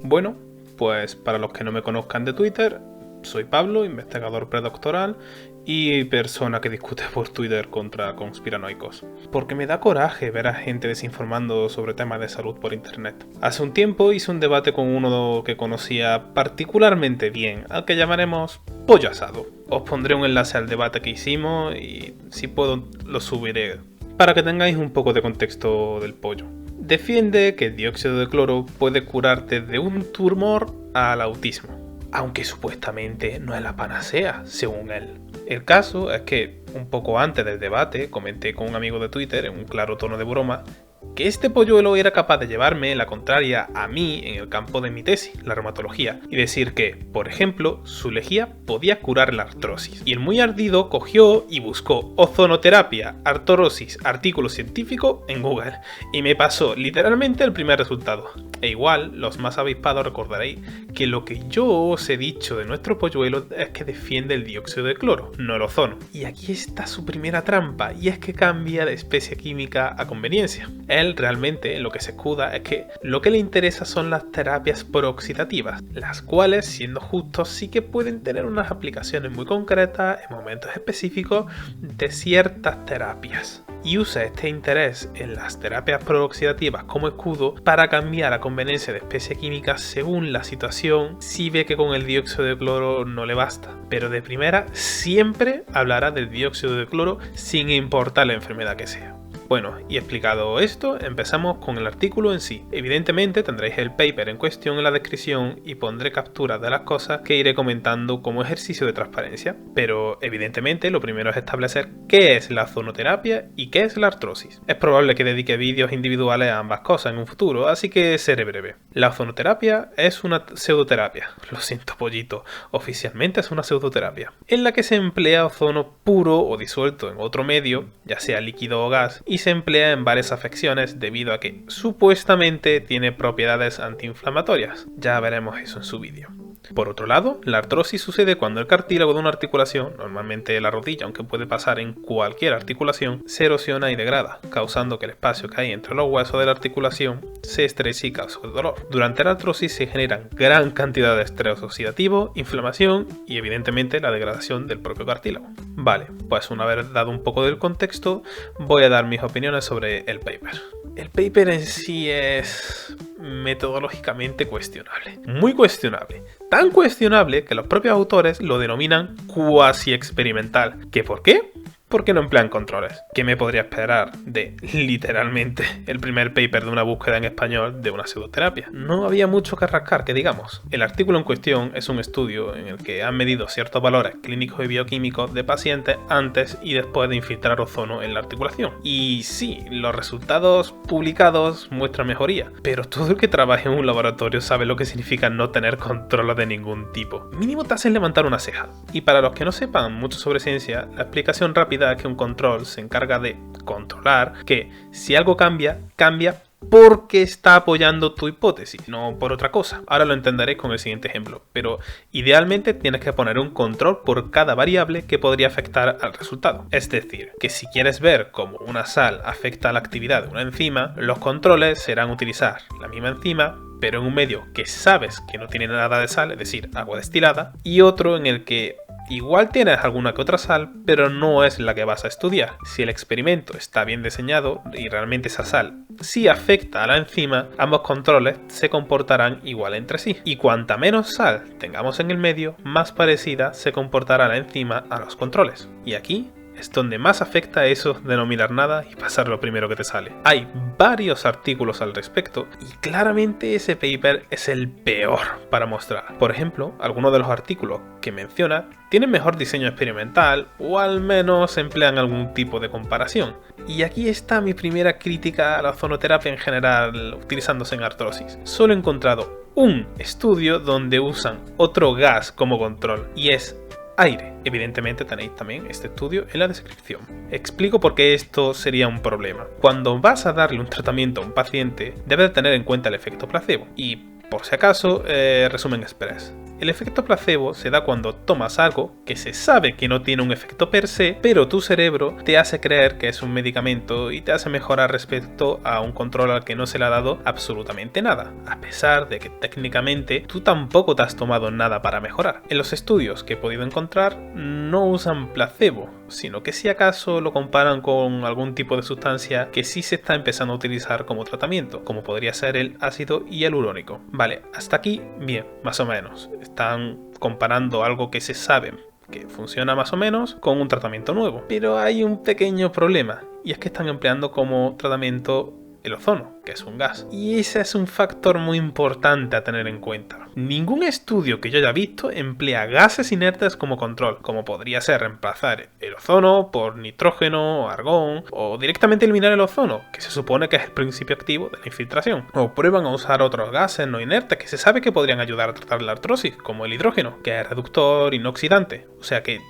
Bueno, pues para los que no me conozcan de Twitter, soy Pablo, investigador predoctoral y persona que discute por Twitter contra conspiranoicos. Porque me da coraje ver a gente desinformando sobre temas de salud por internet. Hace un tiempo hice un debate con uno que conocía particularmente bien, al que llamaremos Pollo Asado. Os pondré un enlace al debate que hicimos y si puedo lo subiré para que tengáis un poco de contexto del pollo. Defiende que el dióxido de cloro puede curarte de un tumor al autismo, aunque supuestamente no es la panacea, según él. El caso es que, un poco antes del debate, comenté con un amigo de Twitter, en un claro tono de broma, que este polluelo era capaz de llevarme la contraria a mí en el campo de mi tesis, la reumatología, y decir que, por ejemplo, su lejía podía curar la artrosis. Y el muy ardido cogió y buscó ozonoterapia, artrosis, artículo científico en Google, y me pasó literalmente el primer resultado. E igual, los más avispados recordaréis que lo que yo os he dicho de nuestro polluelo es que defiende el dióxido de cloro, no el ozono. Y aquí está su primera trampa, y es que cambia de especie química a conveniencia. Él realmente en lo que se escuda es que lo que le interesa son las terapias prooxidativas, las cuales, siendo justos, sí que pueden tener unas aplicaciones muy concretas en momentos específicos de ciertas terapias. Y usa este interés en las terapias prooxidativas como escudo para cambiar a conveniencia de especie química según la situación si ve que con el dióxido de cloro no le basta. Pero de primera siempre hablará del dióxido de cloro sin importar la enfermedad que sea. Bueno, y explicado esto, empezamos con el artículo en sí. Evidentemente tendréis el paper en cuestión en la descripción y pondré capturas de las cosas que iré comentando como ejercicio de transparencia. Pero evidentemente lo primero es establecer qué es la ozonoterapia y qué es la artrosis. Es probable que dedique vídeos individuales a ambas cosas en un futuro, así que seré breve. La ozonoterapia es una pseudoterapia, lo siento pollito, oficialmente es una pseudoterapia, en la que se emplea ozono puro o disuelto en otro medio, ya sea líquido o gas, y se emplea en varias afecciones debido a que supuestamente tiene propiedades antiinflamatorias. Ya veremos eso en su vídeo. Por otro lado, la artrosis sucede cuando el cartílago de una articulación, normalmente la rodilla, aunque puede pasar en cualquier articulación, se erosiona y degrada, causando que el espacio que hay entre los huesos de la articulación se estreche y cause dolor. Durante la artrosis se generan gran cantidad de estrés oxidativo, inflamación y evidentemente la degradación del propio cartílago. Vale, pues una vez dado un poco del contexto, voy a dar mis opiniones sobre el paper. El paper en sí es metodológicamente cuestionable, muy cuestionable, tan cuestionable que los propios autores lo denominan cuasi experimental. ¿Qué por qué? Porque no emplean controles. ¿Qué me podría esperar de, literalmente, el primer paper de una búsqueda en español de una pseudoterapia? No había mucho que rascar, que digamos. El artículo en cuestión es un estudio en el que han medido ciertos valores clínicos y bioquímicos de pacientes antes y después de infiltrar ozono en la articulación. Y sí, los resultados publicados muestran mejoría, pero todo el que trabaje en un laboratorio sabe lo que significa no tener controles de ningún tipo. Mínimo te hacen levantar una ceja. Y para los que no sepan mucho sobre ciencia, la explicación rápida es que un control se encarga de controlar que si algo cambia, cambia porque está apoyando tu hipótesis, no por otra cosa. Ahora lo entenderéis con el siguiente ejemplo, pero idealmente tienes que poner un control por cada variable que podría afectar al resultado. Es decir, que si quieres ver cómo una sal afecta a la actividad de una enzima, los controles serán utilizar la misma enzima, pero en un medio que sabes que no tiene nada de sal, es decir, agua destilada, y otro en el que igual tienes alguna que otra sal, pero no es la que vas a estudiar. Si el experimento está bien diseñado y realmente esa sal sí afecta a la enzima, ambos controles se comportarán igual entre sí. Y cuanta menos sal tengamos en el medio, más parecida se comportará la enzima a los controles. Y aquí es donde más afecta eso de no mirar nada y pasar lo primero que te sale. Hay varios artículos al respecto y claramente ese paper es el peor para mostrar. Por ejemplo, algunos de los artículos que menciona tienen mejor diseño experimental o al menos emplean algún tipo de comparación. Y aquí está mi primera crítica a la ozonoterapia en general utilizándose en artrosis. Solo he encontrado un estudio donde usan otro gas como control y es aire. Evidentemente tenéis también este estudio en la descripción. Explico por qué esto sería un problema. Cuando vas a darle un tratamiento a un paciente, debes tener en cuenta el efecto placebo. Y por si acaso, resumen express. El efecto placebo se da cuando tomas algo que se sabe que no tiene un efecto per se, pero tu cerebro te hace creer que es un medicamento y te hace mejorar respecto a un control al que no se le ha dado absolutamente nada, a pesar de que técnicamente tú tampoco te has tomado nada para mejorar. En los estudios que he podido encontrar no usan placebo, sino que si acaso lo comparan con algún tipo de sustancia que sí se está empezando a utilizar como tratamiento, como podría ser el ácido hialurónico. Vale, hasta aquí bien, más o menos. Están comparando algo que se sabe que funciona más o menos con un tratamiento nuevo. Pero hay un pequeño problema, y es que están empleando como tratamiento el ozono, que es un gas. Y ese es un factor muy importante a tener en cuenta. Ningún estudio que yo haya visto emplea gases inertes como control, como podría ser reemplazar el ozono por nitrógeno o argón, o directamente eliminar el ozono, que se supone que es el principio activo de la infiltración. O prueban a usar otros gases no inertes que se sabe que podrían ayudar a tratar la artrosis, como el hidrógeno, que es reductor y no oxidante. O sea que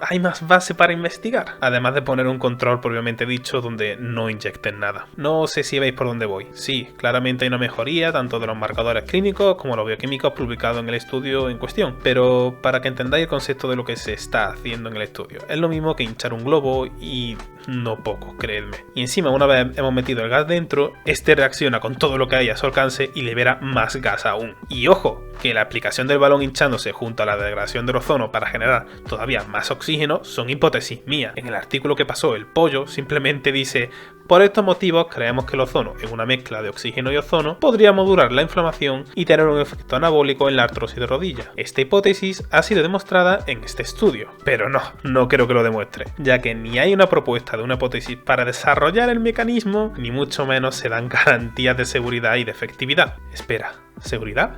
hay más base para investigar, además de poner un control propiamente dicho donde no inyecten nada. No sé si veis por dónde voy. Sí, claramente hay una mejoría tanto de los marcadores clínicos como los bioquímicos publicados en el estudio en cuestión, pero para que entendáis el concepto de lo que se está haciendo en el estudio, es lo mismo que hinchar un globo y no poco, creedme. Y encima, una vez hemos metido el gas dentro, este reacciona con todo lo que hay a su alcance y libera más gas aún. Y ojo, que la aplicación del balón hinchándose junto a la degradación del ozono para generar todavía más oxígeno son hipótesis mías. En el artículo que pasó el pollo simplemente dice: por estos motivos creemos que el ozono, en una mezcla de oxígeno y ozono, podría modular la inflamación y tener un efecto anabólico en la artrosis de rodilla. Esta hipótesis ha sido demostrada en este estudio, pero no creo que lo demuestre, ya que ni hay una propuesta de una hipótesis para desarrollar el mecanismo, ni mucho menos se dan garantías de seguridad y de efectividad. Espera, ¿seguridad?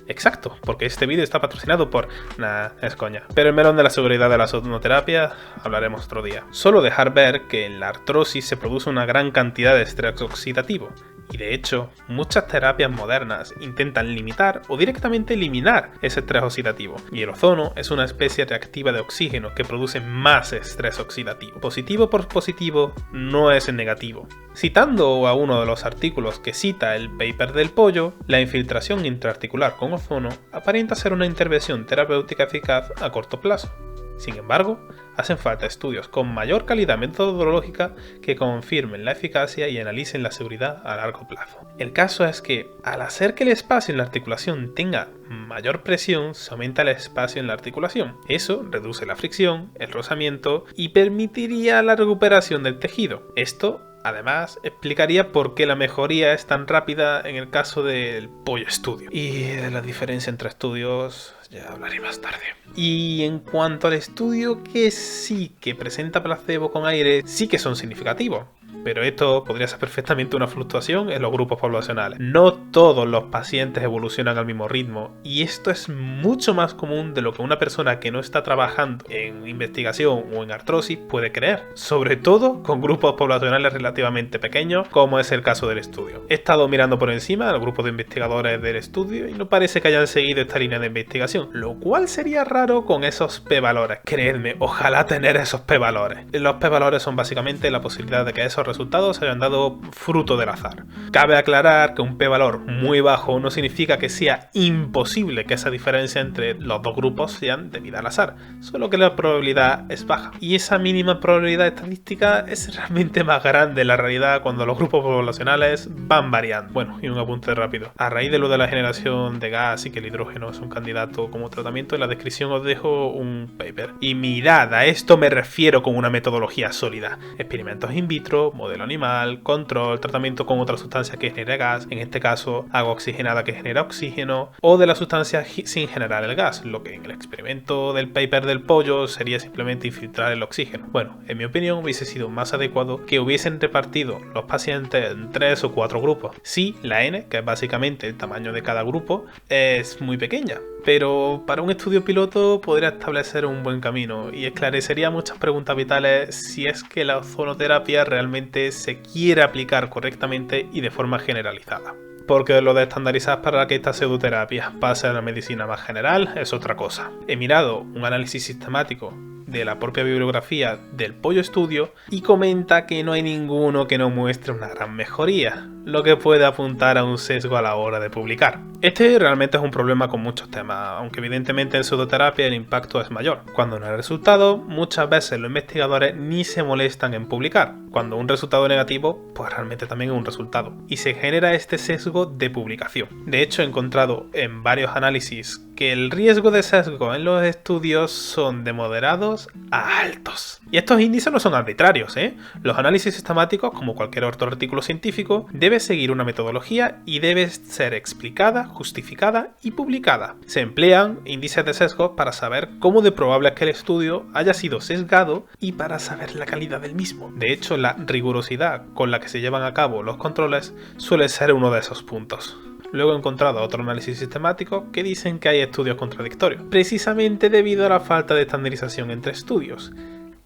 Exacto, porque este vídeo está patrocinado por... Nah, es coña. Pero el melón de la seguridad de la ozonoterapia hablaremos otro día. Solo dejar ver que en la artrosis se produce una gran cantidad de estrés oxidativo. Y de hecho, muchas terapias modernas intentan limitar o directamente eliminar ese estrés oxidativo. Y el ozono es una especie reactiva de oxígeno que produce más estrés oxidativo. Positivo por positivo no es negativo. Citando a uno de los artículos que cita el paper del pollo, la infiltración intraarticular con ozono aparenta ser una intervención terapéutica eficaz a corto plazo. Sin embargo, hacen falta estudios con mayor calidad metodológica que confirmen la eficacia y analicen la seguridad a largo plazo. El caso es que, al hacer que el espacio en la articulación tenga mayor presión, se aumenta el espacio en la articulación. Eso reduce la fricción, el rozamiento y permitiría la recuperación del tejido. Esto, además, explicaría por qué la mejoría es tan rápida en el caso del pollo estudio. Y de la diferencia entre estudios ya hablaré más tarde. Y en cuanto al estudio que sí que presenta placebo con aire, sí que son significativos. Pero esto podría ser perfectamente una fluctuación en los grupos poblacionales. No todos los pacientes evolucionan al mismo ritmo, y esto es mucho más común de lo que una persona que no está trabajando en investigación o en artrosis puede creer, sobre todo con grupos poblacionales relativamente pequeños, como es el caso del estudio. He estado mirando por encima al grupo de investigadores del estudio y no parece que hayan seguido esta línea de investigación, lo cual sería raro con esos p-valores. Creedme, ojalá tener esos p-valores. Los p-valores son básicamente la posibilidad de que esos resultados se hayan dado fruto del azar. Cabe aclarar que un p-valor muy bajo no significa que sea imposible que esa diferencia entre los dos grupos sean debida al azar, solo que la probabilidad es baja. Y esa mínima probabilidad estadística es realmente más grande en la realidad cuando los grupos poblacionales van variando. Bueno, y un apunte rápido. A raíz de lo de la generación de gas y que el hidrógeno es un candidato como tratamiento, en la descripción os dejo un paper. Y mirad, a esto me refiero con una metodología sólida. Experimentos in vitro, modelo animal, control, tratamiento con otra sustancia que genera gas, en este caso agua oxigenada que genera oxígeno, o de la sustancia sin generar el gas, lo que en el experimento del paper del pollo sería simplemente infiltrar el oxígeno. Bueno, en mi opinión hubiese sido más adecuado que hubiesen repartido los pacientes en 3 o 4 grupos. Sí, la N, que es básicamente el tamaño de cada grupo, es muy pequeña, pero para un estudio piloto podría establecer un buen camino y esclarecería muchas preguntas vitales si es que la ozonoterapia realmente se quiere aplicar correctamente y de forma generalizada. Porque lo de estandarizar para que esta pseudoterapia pase a la medicina más general es otra cosa. He mirado un análisis sistemático de la propia bibliografía del pollo estudio y comenta que no hay ninguno que no muestre una gran mejoría. lo que puede apuntar a un sesgo a la hora de publicar. Este realmente es un problema con muchos temas, aunque evidentemente en pseudoterapia el impacto es mayor. Cuando no hay resultado, muchas veces los investigadores ni se molestan en publicar. Cuando un resultado negativo, pues realmente también es un resultado. Y se genera este sesgo de publicación. De hecho, he encontrado en varios análisis que el riesgo de sesgo en los estudios son de moderados a altos. Y estos índices no son arbitrarios, ¿eh? Los análisis sistemáticos, como cualquier otro artículo científico, debe seguir una metodología y debe ser explicada, justificada y publicada. Se emplean índices de sesgo para saber cómo de probable es que el estudio haya sido sesgado y para saber la calidad del mismo. De hecho, la rigurosidad con la que se llevan a cabo los controles suele ser uno de esos puntos. Luego he encontrado otro análisis sistemático que dicen que hay estudios contradictorios, precisamente debido a la falta de estandarización entre estudios,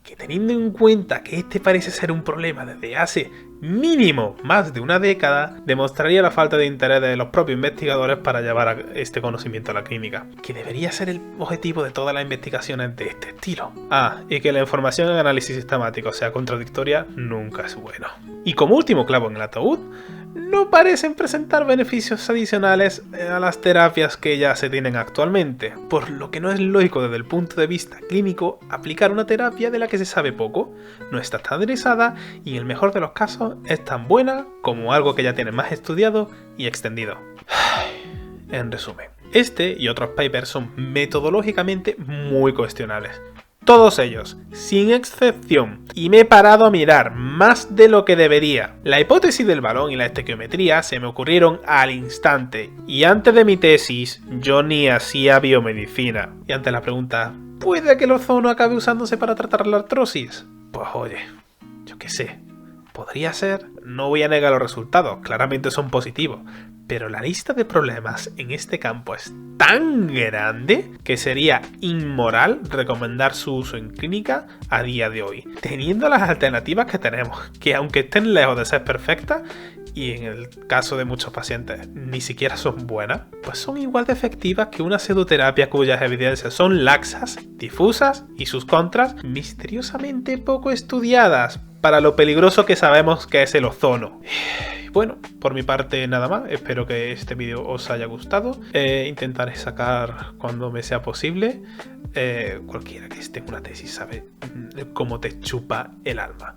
que teniendo en cuenta que este parece ser un problema desde hace mínimo más de una década, demostraría la falta de interés de los propios investigadores para llevar este conocimiento a la clínica, que debería ser el objetivo de todas las investigaciones de este estilo. Y que la información en análisis sistemático sea contradictoria nunca es bueno. Y como último clavo en el ataúd, no parecen presentar beneficios adicionales a las terapias que ya se tienen actualmente, por lo que no es lógico desde el punto de vista clínico aplicar una terapia de la que se sabe poco, no está estandarizada y en el mejor de los casos es tan buena como algo que ya tiene más estudiado y extendido. En resumen, este y otros papers son metodológicamente muy cuestionables. Todos ellos, sin excepción, y me he parado a mirar más de lo que debería. La hipótesis del balón y la estequiometría se me ocurrieron al instante, y antes de mi tesis yo ni hacía biomedicina. Y ante la pregunta, ¿puede que el ozono acabe usándose para tratar la artrosis? Pues oye, yo qué sé, podría ser. No voy a negar los resultados, claramente son positivos, pero la lista de problemas en este campo es tan grande que sería inmoral recomendar su uso en clínica a día de hoy, teniendo las alternativas que tenemos, que aunque estén lejos de ser perfectas, y en el caso de muchos pacientes ni siquiera son buenas, pues son igual de efectivas que una pseudoterapia cuyas evidencias son laxas, difusas y sus contras misteriosamente poco estudiadas para lo peligroso que sabemos que es el ozono. Bueno, por mi parte nada más, espero que este vídeo os haya gustado. Intentaré sacar cuando me sea posible. Cualquiera que esté en una tesis sabe cómo te chupa el alma.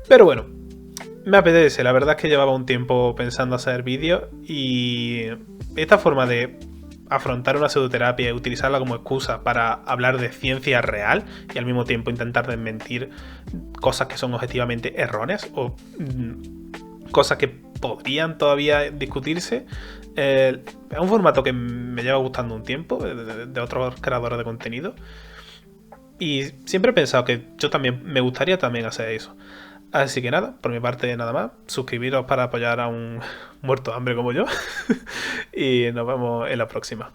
Pero bueno, me apetece, la verdad es que llevaba un tiempo pensando hacer vídeos y esta forma de afrontar una pseudoterapia y utilizarla como excusa para hablar de ciencia real y al mismo tiempo intentar desmentir cosas que son objetivamente erróneas o cosas que podrían todavía discutirse, es un formato que me lleva gustando un tiempo de otros creadores de contenido y siempre he pensado que yo también me gustaría también hacer eso. Así que nada, por mi parte nada más, suscribiros para apoyar a un muerto de hambre como yo y nos vemos en la próxima.